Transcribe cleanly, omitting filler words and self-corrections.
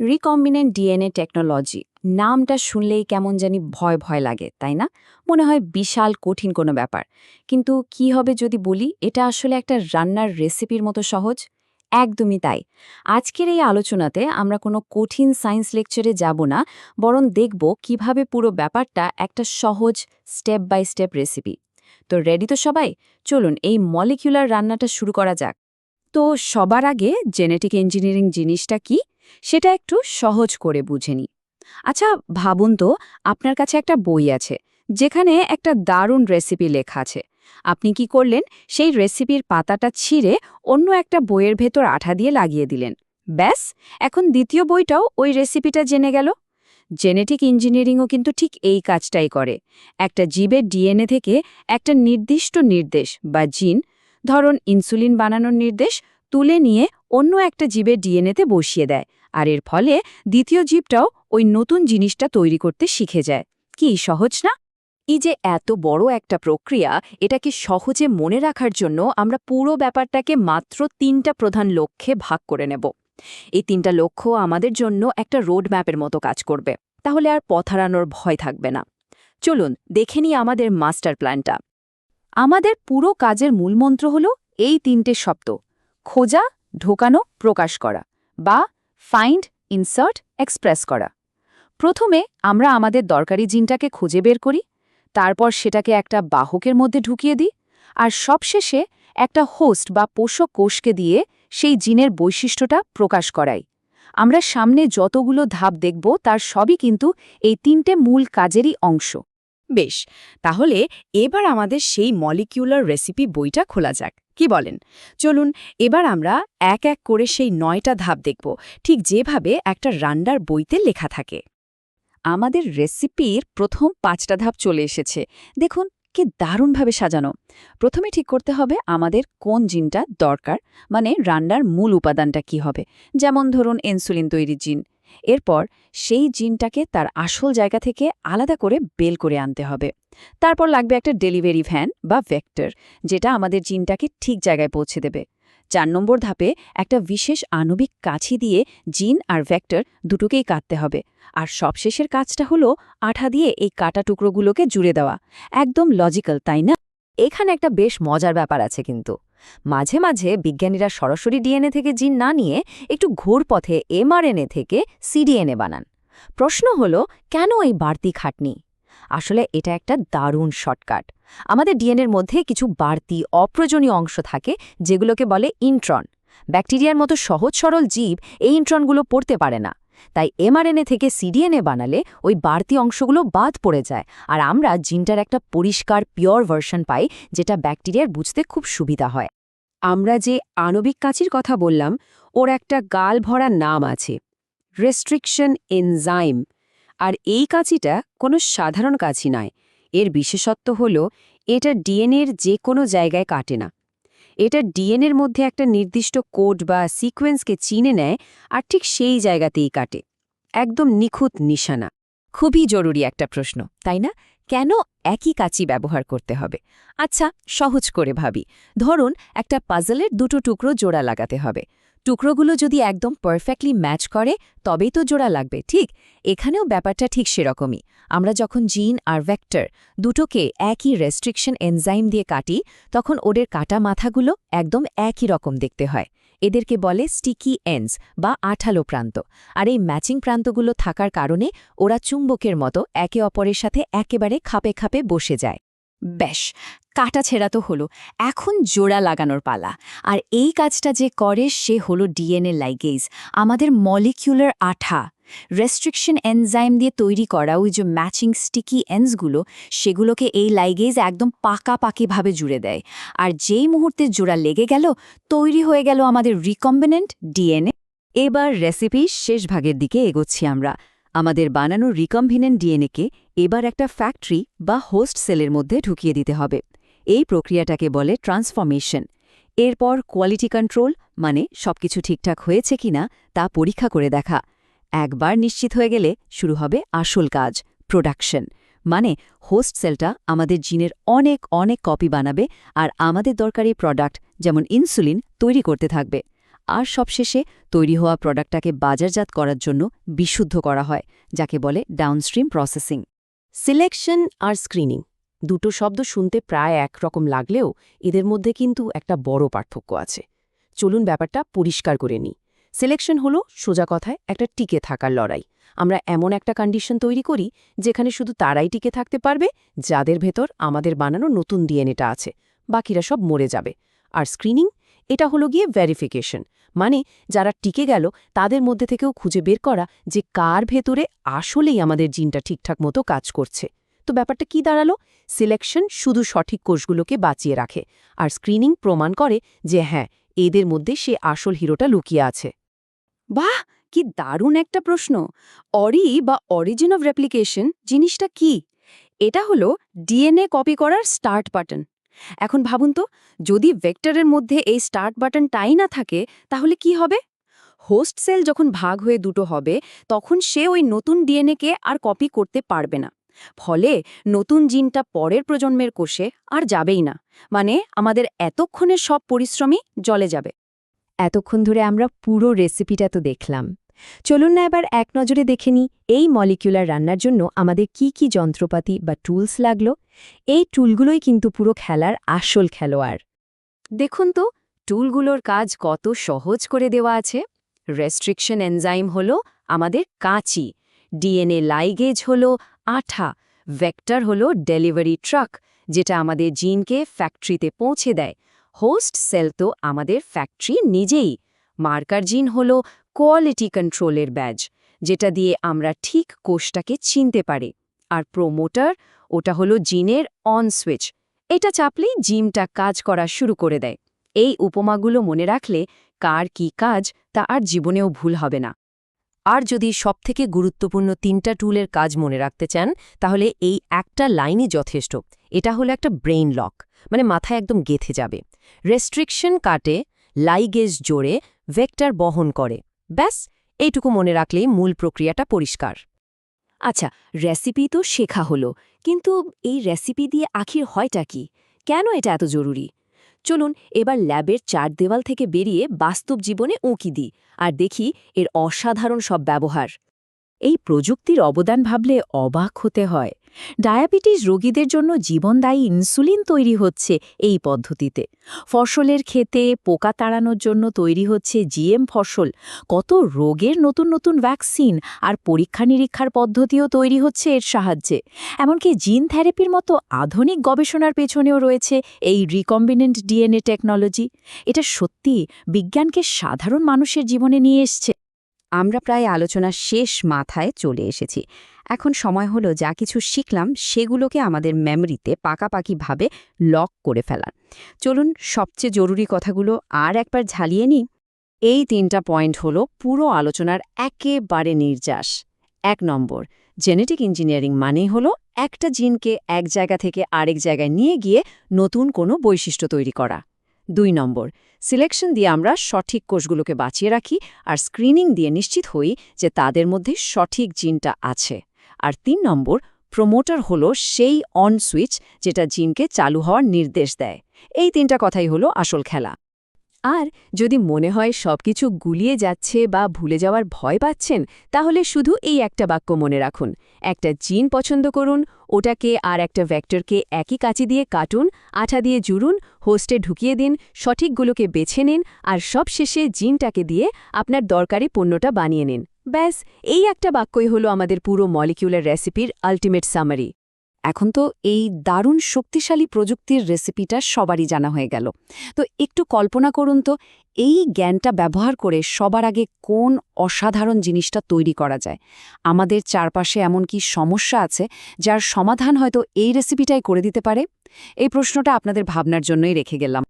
Recombinant DNA technology নামটা শুনলেই কেমন জানি ভয় ভয় লাগে, তাই না? মনে হয় বিশাল কঠিন কোনো ব্যাপার। কিন্তু কি হবে যদি বলি এটা আসলে একটা রান্নার রেসিপির মতো সহজ? একদমই তাই। আজকের এই আলোচনাতে আমরা কোনো কঠিন সায়েন্স লেকচারে যাব না, বরং দেখব কিভাবে পুরো ব্যাপারটা একটা সহজ স্টেপ বাই স্টেপ রেসিপি। তো রেডি তো সবাই? চলুন এই মলিকিউলার রান্নাটা শুরু করা যাক। তো সবার আগে জেনেটিক ইঞ্জিনিয়ারিং জিনিসটা কি সেটা একটু সহজ করে বুঝে নিই। আচ্ছা, ভাবুন তো, আপনার কাছে একটা বই আছে যেখানে একটা দারুণ রেসিপি লেখা আছে। আপনি কি করলেন? সেই রেসিপির পাতাটা ছিঁড়ে অন্য একটা বইয়ের ভেতর আঠা দিয়ে লাগিয়ে দিলেন। ব্যাস, এখন দ্বিতীয় বইটাও ওই রেসিপিটা জেনে গেল। জেনেটিক ইঞ্জিনিয়ারিংও কিন্তু ঠিক এই কাজটাই করে। একটা জীবের ডিএনএ থেকে একটা নির্দিষ্ট নির্দেশ বা জিন, ধরুন ইনসুলিন বানানোর নির্দেশ, তুলে নিয়ে অন্য একটা জীবের ডিএনএতে বসিয়ে দেয়। আর এর ফলে দ্বিতীয় জীবটাও ওই নতুন জিনিসটা তৈরি করতে শিখে যায়। কি সহজ না? এই যে এত বড় একটা প্রক্রিয়া, এটাকে সহজে মনে রাখার জন্য আমরা পুরো ব্যাপারটাকে মাত্র ৩টা প্রধান লক্ষ্যে ভাগ করে নেব। এই ৩টা লক্ষ্য আমাদের জন্য একটা রোড ম্যাপের মতো কাজ করবে। তাহলে আর পথ হারানোর ভয় থাকবে না। চলুন দেখে নিই আমাদের মাস্টার প্ল্যানটা। আমাদের পুরো কাজের মূলমন্ত্র হল এই ৩টে শব্দ: খোঁজা, ঢোকানো, প্রকাশ করা, বা ফাইন্ড, ইনসার্ট, এক্সপ্রেস করা। প্রথমে আমরা আমাদের দরকারি জিনটাকে খুঁজে বের করি, তারপর সেটাকে একটা বাহকের মধ্যে ঢুকিয়ে দিই, আর সবশেষে একটা হোস্ট বা পোষক কোষকে দিয়ে সেই জিনের বৈশিষ্ট্যটা প্রকাশ করাই। আমরা সামনে যতগুলো ধাপ দেখব তার সবই কিন্তু এই ৩টে মূল কাজেরই অংশ। বেশ, তাহলে এবার আমাদের সেই মলিকিউলার রেসিপি বইটা খোলা যাক, কি বলেন? চলুন এবার আমরা এক এক করে সেই ৯টা ধাপ দেখব, ঠিক যেভাবে একটা রান্নার বইতে লেখা থাকে। আমাদের রেসিপির প্রথম ৫টা ধাপ চলে এসেছে। দেখুন কি দারুণভাবে সাজানো। প্রথমে ঠিক করতে হবে আমাদের কোন জিনটা দরকার, মানে রান্নার মূল উপাদানটা কি হবে। যেমন ধরুন ইনসুলিন তৈরির জিন। এরপর সেই জিনটাকে তার আসল জায়গা থেকে আলাদা করে বের করে আনতে হবে। তারপর লাগবে একটা ডেলিভারি ভ্যান বা ভেক্টর, যেটা আমাদের জিনটাকে ঠিক জায়গায় পৌঁছে দেবে। ৪ নম্বর ধাপে একটা বিশেষ আণবিক কাছি দিয়ে জিন আর ভেক্টর দুটোকেই কাটতে হবে। আর সবশেষের কাজটা হলো আঠা দিয়ে এই কাটা টুকরোগুলোকে জুড়ে দেওয়া। একদম লজিক্যাল, তাই না? এখানে একটা বেশ মজার ব্যাপার আছে কিন্তু। মাঝে মাঝে বিজ্ঞানীরা সরাসরি ডিএনএ থেকে জিন না নিয়ে একটু ঘুরপথে এমআরএনএ থেকে সিডিএনএ বানান। প্রশ্ন হলো, কেন এই বাড়তি খাটনি? আসলে এটা একটা দারুণ শর্টকাট। আমাদের ডিএনএর মধ্যে কিছু বাড়তি অপ্রয়োজনীয় অংশ থাকে, যেগুলোকে বলে ইন্ট্রন। ব্যাকটেরিয়ার মতো সহজ সরল জীব এই ইন্ট্রনগুলো পড়তে পারে না। তাই এমআরএনএ থেকে সিডিএনএ বানালে ওই বাড়তি অংশগুলো বাদ পড়ে যায়, আর আমরা জিনটার একটা পরিষ্কার পিওর ভার্সন পাই, যেটা ব্যাকটেরিয়ার বুঝতে খুব সুবিধা হয়। আমরা যে আণবিক কাঁচির কথা বললাম, ওর একটা গাল ভরা নাম আছে, রেস্ট্রিকশন এনজাইম। আর এই কাঁচিটা কোনো সাধারণ কাঁচি নয়। এর বিশেষত্ব হল এটা ডিএনএর যে কোনো জায়গায় কাটে না। এটা ডিএনএর মধ্যে একটা নির্দিষ্ট কোড বা সিকোয়েন্সকে চিনে নেয়, আর ঠিক সেই জায়গাতেই কাটে। একদম নিখুঁত নিশানা। খুবই জরুরি একটা প্রশ্ন, তাই না? কেন একই কাঁচি ব্যবহার করতে হবে? আচ্ছা, সহজ করে ভাবি। ধরুন একটা পাজলের দুটো টুকরো জোড়া লাগাতে হবে। টুকরোগুলো যদি একদম পারফেক্টলি ম্যাচ করে, তবেই তো জোড়া লাগবে, ঠিক? এখানেও ব্যাপারটা ঠিক সেরকমই। আমরা যখন জিন আর ভেক্টর দুটোকে একই রেস্ট্রিকশন এনজাইম দিয়ে কাটি, তখন ওদের কাটা মাথাগুলো একদম একই রকম দেখতে হয়। এদেরকে বলে স্টিকি এন্ডস বা আঠালো প্রান্ত। আর এই ম্যাচিং প্রান্তগুলো থাকার কারণে ওরা চুম্বকের মতো একে অপরের সাথে একেবারে খাপে খাপে বসে যায়। ব্যাস, কাটা ছেঁড়া তো হলো, এখন জোড়া লাগানোর পালা। আর এই কাজটা যে করে সে হলো ডিএনএ লাইগেজ, আমাদের মলিকিউলার আঠা। রেস্ট্রিকশন এনজাইম দিয়ে তৈরি করা ওই যে ম্যাচিং স্টিকি এন্ডসগুলো, সেগুলোকে এই লাইগেজ একদম পাকাপাকিভাবে জুড়ে দেয়। আর যেই মুহূর্তে জোড়া লেগে গেল, তৈরি হয়ে গেল আমাদের রিকম্বিনেন্ট ডিএনএ। এবার রেসিপির শেষ ভাগের দিকে এগোচ্ছি আমরা। আমাদের বানানো রিকম্বিনেন্ট ডিএনএকে এবার একটা ফ্যাক্টরি বা হোস্ট সেলের মধ্যে ঢুকিয়ে দিতে হবে। এই প্রক্রিয়াটাকে বলে ট্রান্সফরমেশন। এরপর কোয়ালিটি কন্ট্রোল, মানে সবকিছু ঠিকঠাক হয়েছে কিনা তা পরীক্ষা করে দেখা। একবার নিশ্চিত হয়ে গেলে শুরু হবে আসল কাজ, প্রোডাকশন। মানে হোস্ট সেলটা আমাদের জিনের অনেক অনেক কপি বানাবে আর আমাদের দরকারি প্রোডাক্ট, যেমন ইনসুলিন, তৈরি করতে থাকবে। আর সবশেষে তৈরি হওয়া প্রোডাক্টটাকে বাজারজাত করার জন্য বিশুদ্ধ করা হয়, যাকে বলে ডাউনস্ট্রিম প্রসেসিং। সিলেকশন আর স্ক্রিনিং দুটো শব্দ শুনতে প্রায় একরকম লাগলেও এদের মধ্যে কিন্তু একটা বড় পার্থক্য আছে। চলুন ব্যাপারটা পরিষ্কার করে নিই। সিলেকশন হলো সোজা কথায় একটা টিকে থাকার লড়াই। আমরা এমন একটা কন্ডিশন তৈরি করি যেখানে শুধু তারাই টিকে থাকতে পারবে যাদের ভেতর আমাদের বানানো নতুন ডিএনএটা আছে, বাকিরা সব মরে যাবে। আর স্ক্রিনিং, এটা হলো গিয়ে ভেরিফিকেশন, মানে যারা টিকে গেল তাদের মধ্যে থেকেও খুঁজে বের করা যে কার ভেতরে আসলেই আমাদের জিনটা ঠিকঠাক মতো কাজ করছে। তো ব্যাপারটা কি দাঁড়ালো? সিলেকশন শুধু সঠিক কোষগুলোকে বাঁচিয়ে রাখে, আর স্ক্রিনিং প্রমাণ করে যে হ্যাঁ, এদের মধ্যে সে আসল হিরোটা লুকিয়ে আছে। বাহ, কি দারুণ একটা প্রশ্ন! বা অরিজিন অফ রেপ্লিকেশন জিনিসটা কি? এটা হলো ডিএনএ কপি করার স্টার্ট বাটন। এখন ভাবুন তো, যদি ভেক্টরের মধ্যে এই স্টার্ট বাটনটাই না থাকে তাহলে কি হবে? হোস্ট সেল যখন ভাগ হয়ে দুটো হবে তখন সে ওই নতুন ডিএনএকে আর কপি করতে পারবে না। ফলে নতুন জিনটা পরের প্রজন্মের কোষে আর যাবেই না, মানে আমাদের এতক্ষণের সব পরিশ্রমই জলে যাবে। এতক্ষণ ধরে আমরা পুরো রেসিপিটা তো দেখলাম। চলুন না এবার এক নজরে দেখে নিই এই মলিকিউলার রান্নার জন্য আমাদের কি কি যন্ত্রপাতি বা টুলস লাগলো। এই টুলগুলোই কিন্তু পুরো খেলার আসল খেলোয়াড়। দেখুন তো, টুলগুলোর কাজ কত সহজ করে দেওয়া আছে। রেস্ট্রিকশন এনজাইম হলো আমাদের কাঁচি, ডিএনএ লাইগেজ হলো আঠা, ভেক্টর হলো ডেলিভারি ট্রাক যেটা আমাদের জিনকে ফ্যাক্টরিতে পৌঁছে দেয়, হোস্ট সেল তো আমাদের ফ্যাক্টরি নিজেই, মার্কার জিন হলো কোয়ালিটি কন্ট্রোলের ব্যাজ যেটা দিয়ে আমরা ঠিক কোষটাকে চিনতে পারি, আর প্রোমোটার, ওটা হলো জিনের অন সুইচ, এটা চাপলেই জিনটা কাজ করা শুরু করে দেয়। এই উপমাগুলো মনে রাখলে কার কি কাজ তা আর জীবনেও ভুল হবে না। আর যদি সবথেকে গুরুত্বপূর্ণ 3টা টুলের কাজ মনে রাখতে চান তাহলে এই একটা লাইনই যথেষ্ট। এটা হলো একটা ব্রেইন লক, মানে মাথায় একদম গেঁথে যাবে। রেস্ট্রিকশন কাটে, লাইগেজ জোড়ে, ভেক্টর বহন করে, ব্যাস এইটুকু মনে রাখলেই মূল প্রক্রিয়াটা পরিষ্কার। আচ্ছা, রেসিপি তো শেখা হলো, কিন্তু এই রেসিপি দিয়ে আখির হয়টা কি? কেন এটা এত জরুরি? চলুন এবার ল্যাবের চার দেওয়াল থেকে বেরিয়ে বাস্তব জীবনে উঁকি দিই আর দেখি এর অসাধারণ সব ব্যবহার। এই প্রযুক্তির অবদান ভাবলে অবাক হতে হয়। ডায়াবেটিস রোগীদের জন্য জীবনদায়ী ইনসুলিন তৈরি হচ্ছে এই পদ্ধতিতে। ফসলের ক্ষেতে পোকা তাড়ানোর জন্য তৈরি হচ্ছে জিএম ফসল। কত রোগের নতুন নতুন ভ্যাকসিন আর পরীক্ষা নিরীক্ষার পদ্ধতিও তৈরি হচ্ছে এর সাহায্যে। এমনকি জিন থেরাপির মতো আধুনিক গবেষণার পেছনেও রয়েছে এই রিকম্বিনেন্ট ডিএনএ টেকনোলজি। এটা সত্যি বিজ্ঞানকে সাধারণ মানুষের জীবনে নিয়ে এসছে। আমরা প্রায় আলোচনার শেষ মাথায় চলে এসেছি। এখন সময় হলো যা কিছু শিখলাম সেগুলোকে আমাদের মেমরিতে পাকাপাকিভাবে লক করে ফেলার। চলুন সবচেয়ে জরুরি কথাগুলো আর একবার ঝালিয়ে নিই। এই 3টা পয়েন্ট হলো পুরো আলোচনার একেবারে নির্যাস। 1 নম্বর, জেনেটিক ইঞ্জিনিয়ারিং মানেই হলো একটা জিনকে এক জায়গা থেকে আরেক জায়গায় নিয়ে গিয়ে নতুন কোনো বৈশিষ্ট্য তৈরি করা। 2 নম্বর, সিলেকশন দিয়ে আমরা সঠিক কোষগুলোকে বাঁচিয়ে রাখি আর স্ক্রিনিং দিয়ে নিশ্চিত হই যে তাদের মধ্যে সঠিক জিনটা আছে। আর 3 নম্বর, প্রোমোটার হলো সেই অন সুইচ যেটা জিনকে চালু হওয়ার নির্দেশ দেয়। এই 3টা কথাই হলো আসল খেলা। আর যদি মনে হয় সবকিছু গুলিয়ে যাচ্ছে বা ভুলে যাওয়ার ভয় পাচ্ছেন, তাহলে শুধু এই একটা বাক্য মনে রাখুন। একটা জিন পছন্দ করুন, ওটাকে আর একটা ভেক্টরকে একই কাঁচি দিয়ে কাটুন, আঠা দিয়ে জুড়ুন, হোস্টে ঢুকিয়ে দিন, সঠিকগুলোকে বেছে নিন, আর সবশেষে জিনটাকে দিয়ে আপনার দরকারি পণ্যটা বানিয়ে নিন। ব্যাস, এই একটা বাক্যই হলো আমাদের পুরো মলিকিউলার রেসিপির আল্টিমেট সামারি। এখন তো এই দারুণ শক্তিশালী প্রযুক্তির রেসিপিটা সবারই জানা হয়ে গেল। তো একটু কল্পনা করুন তো, এই জ্ঞানটা ব্যবহার করে সবার আগে কোন অসাধারণ জিনিসটা তৈরি করা যায়। আমাদের চারপাশে এমন কি সমস্যা আছে যার সমাধান হয়তো এই রেসিপিটাই করে দিতে পারে? এই প্রশ্নটা আপনাদের ভাবনার জন্যই রেখে গেলাম।